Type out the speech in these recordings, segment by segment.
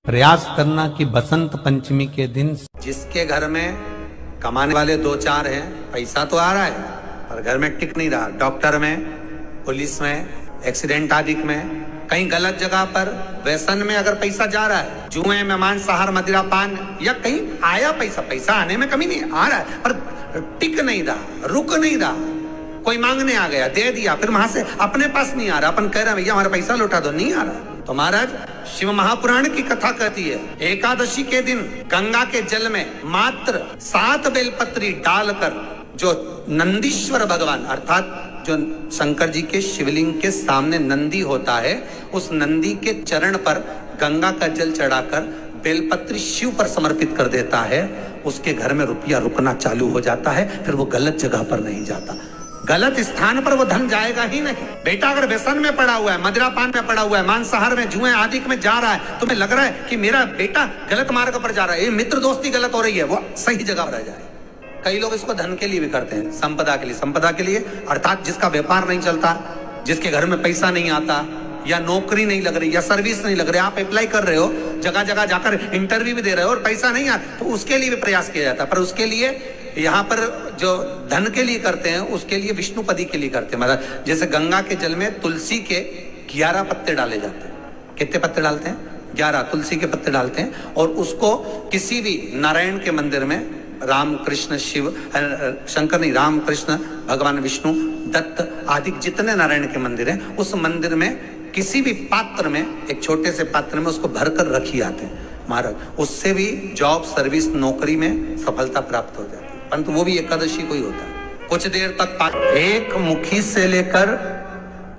प्रयास करना कि बसंत पंचमी के दिन जिसके घर में कमाने वाले दो चार हैं, पैसा तो आ रहा है पर घर में टिक नहीं रहा, डॉक्टर में, पुलिस में, एक्सीडेंट आदि में, कहीं गलत जगह पर, व्यसन में अगर पैसा जा रहा है, जुए में, मांसाहार, मदिरा पान, या कहीं आया पैसा आने में कमी नहीं, आ रहा है पर टिक नहीं रहा, रुक नहीं रहा, कोई मांगने आ गया, दे दिया, फिर वहां से अपने पास नहीं आ रहा, अपन कह रहे हैं भैया हमारा पैसा लौटा दो, नहीं आ रहा। तो महाराज शिव महापुराण की कथा कहती है, एकादशी के दिन गंगा के जल में मात्र 7 बेलपत्री डालकर जो नंदीश्वर भगवान अर्थात जो शंकर जी के शिवलिंग के सामने नंदी होता है, उस नंदी के चरण पर गंगा का जल चढ़ाकर बेलपत्री शिव पर समर्पित कर देता है, उसके घर में रुपया रुकना चालू हो जाता है, फिर वो गलत जगह पर नहीं जाता, गलत स्थान पर वो धन जाएगा ही नहीं। बेटा अगर व्यसन में पड़ा हुआ है, मदिरा पान में पड़ा हुआ है, मांसाहार में, जुए आदि में जा रहा है, तुम्हें लग रहा है कि मेरा बेटा गलत मार्ग पर जा रहा है, ये मित्र दोस्ती गलत हो रही है, वो सही जगह पर रह जाए। कई लोग इसको धन के लिए भी करते हैं, संपदा के लिए अर्थात जिसका व्यापार नहीं चलता, जिसके घर में पैसा नहीं आता, या नौकरी नहीं लग रही, या सर्विस नहीं लग रही, आप अप्लाई कर रहे हो, जगह जगह जाकर इंटरव्यू भी दे रहे हो और पैसा नहीं आता, तो उसके लिए भी प्रयास किया जाता है। पर उसके लिए यहाँ पर जो धन के लिए करते हैं, उसके लिए विष्णुपदी के लिए करते हैं। मतलब जैसे गंगा के जल में तुलसी के 11 पत्ते डाले जाते हैं। कितने पत्ते डालते हैं? 11 तुलसी के पत्ते डालते हैं, और उसको किसी भी नारायण के मंदिर में, राम कृष्ण शिव शंकर नहीं, राम कृष्ण भगवान विष्णु दत्त आदि जितने नारायण के मंदिर हैं, उस मंदिर में किसी भी पात्र में, एक छोटे से पात्र में उसको भरकर रखी आते हैं महाराज, उससे भी जॉब, सर्विस, नौकरी में सफलता प्राप्त हो जाती है। परंतु वो भी एकादशी को ही होता है। कुछ देर तक एक मुखी से लेकर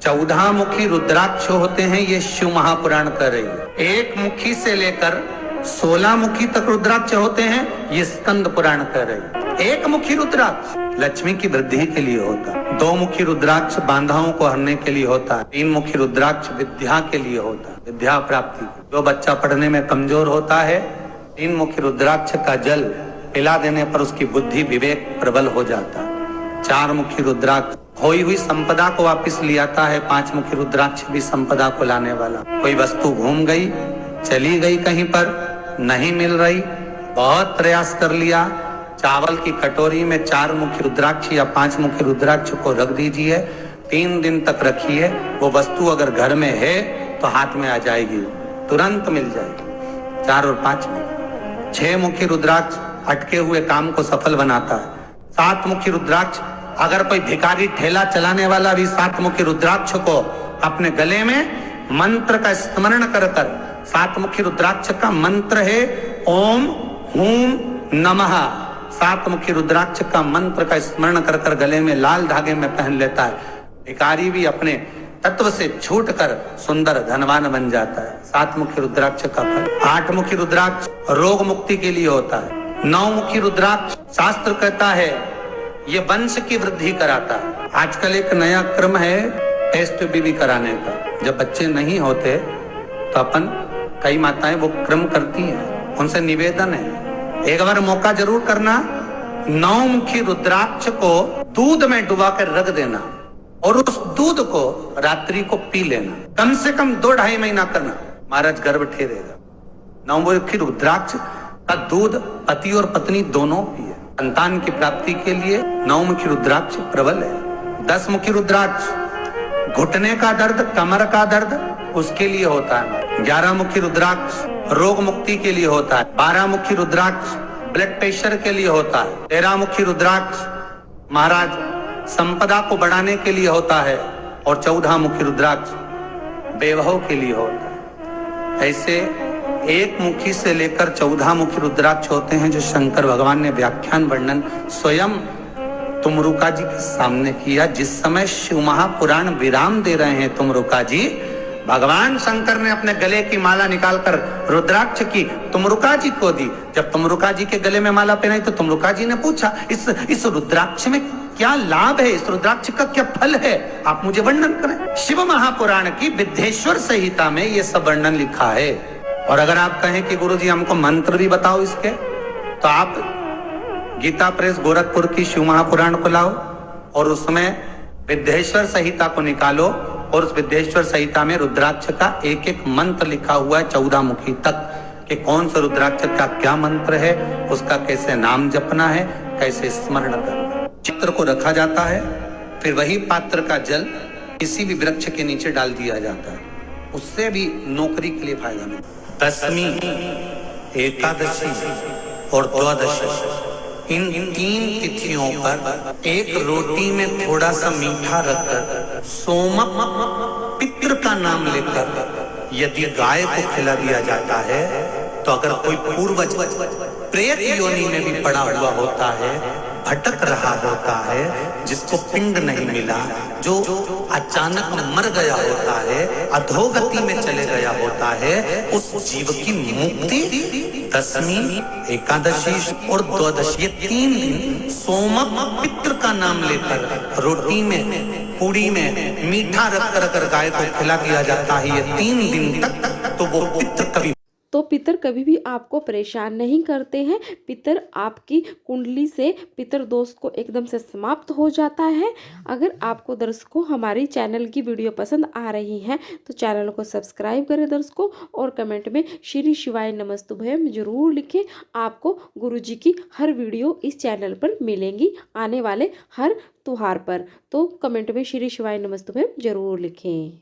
14 मुखी रुद्राक्ष होते हैं, ये शिव महापुराण कर रही है। एक मुखी से लेकर 16 मुखी तक रुद्राक्ष होते हैं, ये स्कंद पुराण कर रही है। एक मुखी रुद्राक्ष लक्ष्मी की वृद्धि के लिए होता है, 2 मुखी रुद्राक्ष बांधाओं को हरने के लिए होता है, 3 मुखी रुद्राक्ष विद्या के लिए होता है, विद्या प्राप्ति। जो बच्चा पढ़ने में कमजोर होता है, 3 मुखी रुद्राक्ष का जल पिला देने पर उसकी बुद्धि विवेक प्रबल हो जाता है। 4 मुखी रुद्राक्ष खोई हुई संपदा को वापस ले आता है, 5 मुखी रुद्राक्ष भी संपदा को लाने वाला। कोई वस्तु घूम गई, चली गई, कहीं पर नहीं मिल रही, बहुत प्रयास कर लिया, चावल की कटोरी में 4 मुखी रुद्राक्ष या 5 मुखी रुद्राक्ष को रख दीजिए, 3 दिन तक रखिए, वो वस्तु अगर घर में है तो हाथ में आ जाएगी, तुरंत मिल जाएगी। 4 और 5 में 6 मुखी रुद्राक्ष अटके हुए काम को सफल बनाता है। 7 मुखी रुद्राक्ष, अगर कोई भिखारी ठेला चलाने वाला भी 7 मुखी रुद्राक्ष को अपने गले में मंत्र का स्मरण कर 7 मुखी रुद्राक्ष का मंत्र है ओम हूम नमः, 7 मुखी रुद्राक्ष का मंत्र का स्मरण कर गले में लाल धागे में पहन लेता है, भिखारी भी अपने तत्व से छूटकर सुंदर धनवान बन जाता है। 7 मुखी रुद्राक्ष का फल। 8 मुखी रुद्राक्ष रोग मुक्ति के लिए होता है। 9 मुखी रुद्राक्ष शास्त्र कहता है ये वंश की वृद्धि कराता है। आजकल एक नया क्रम है टेस्ट बीबी कराने का। जब बच्चे नहीं होते तो अपन कई माताएं वो क्रम करती हैं, उनसे निवेदन है एक बार मौका जरूर करना, 9 मुखी रुद्राक्ष को दूध में डुबा कर रख देना और उस दूध को रात्रि को पी लेना, कम से कम 2-2.5 महीना करना, महाराज गर्भ ठहरेगा। 9 मुखी रुद्राक्ष का दूध पति और पत्नी दोनों पिए। संतान की प्राप्ति के लिए 9 मुखी रुद्राक्ष प्रबल है। 10 मुखी रुद्राक्ष घुटने का दर्द, कमर का दर्द उसके लिए होता है। 11 मुखी रुद्राक्ष रोग मुक्ति के लिए होता है। 12 मुखी रुद्राक्ष ब्लड प्रेशर के लिए होता है। 13 मुखी रुद्राक्ष महाराज संपदा को बढ़ाने के लिए होता है, और 14 मुखी रुद्राक्ष वैभव के लिए होता है। ऐसे 1 मुखी से लेकर 14 मुखी रुद्राक्ष होते हैं, जो शंकर भगवान ने व्याख्यान वर्णन स्वयं तुमरुका जी के सामने किया। जिस समय शिव महापुराण विराम दे रहे हैं तुमरुका जी, भगवान शंकर ने अपने गले की माला निकालकर रुद्राक्ष की तुमरुका जी को दी। जब तुमरुका जी के गले में माला पहनाई तो तुमरुका जी ने पूछा इस रुद्राक्ष में क्या लाभ है, इस रुद्राक्ष का क्या फल है, आप मुझे वर्णन करें। शिव महापुराण की विद्येश्वर संहिता में ये सब वर्णन लिखा है। और अगर आप कहें कि गुरुजी हमको मंत्र भी बताओ इसके, तो आप गीता प्रेस गोरखपुर की शिव महापुराण को लाओ और उसमें विद्येश्वर संहिता को निकालो, और उस विद्येश्वर संहिता में रुद्राक्ष का एक एक मंत्र लिखा हुआ है 14 मुखी तक, कि कौन सा रुद्राक्ष का क्या मंत्र है, उसका कैसे नाम जपना है, कैसे स्मरण करना। चित्र को रखा जाता है, फिर वही पात्र का जल किसी भी वृक्ष के नीचे डाल दिया जाता है, उससे भी नौकरी के लिए फायदा मिलता है। दशमी, एकादशी और द्वादशी, इन 3 तिथियों पर एक रोटी में थोड़ा सा मीठा रखकर सोमक पितृ का नाम लेकर यदि गाय को खिला दिया जाता है, तो अगर कोई पूर्वज प्रेत योनि में भी पड़ा हुआ होता है, भटक रहा होता है, जिसको पिंड नहीं मिला, जो अचानक मर गया होता है, अधोगति में चले गया होता है, उस जीव की मुक्ति दशमी, एकादशी और द्वादशी, ये 3 दिन सोमक पितृ का नाम लेकर रोटी में, पूड़ी में मीठा रखकर अगर गाय को खिला दिया जाता है ये 3 दिन तक, तो वो पितृ कभी तो पितर कभी भी आपको परेशान नहीं करते हैं। पितर आपकी कुंडली से पितर दोष को एकदम से समाप्त हो जाता है। अगर आपको दर्शकों हमारी चैनल की वीडियो पसंद आ रही है तो चैनल को सब्सक्राइब करें दर्शकों, और कमेंट में श्री शिवाय नमस्तुभयम जरूर लिखें। आपको गुरुजी की हर वीडियो इस चैनल पर मिलेंगी आने वाले हर त्योहार पर, तो कमेंट में श्री शिवाय नमस्तुभयम जरूर लिखें।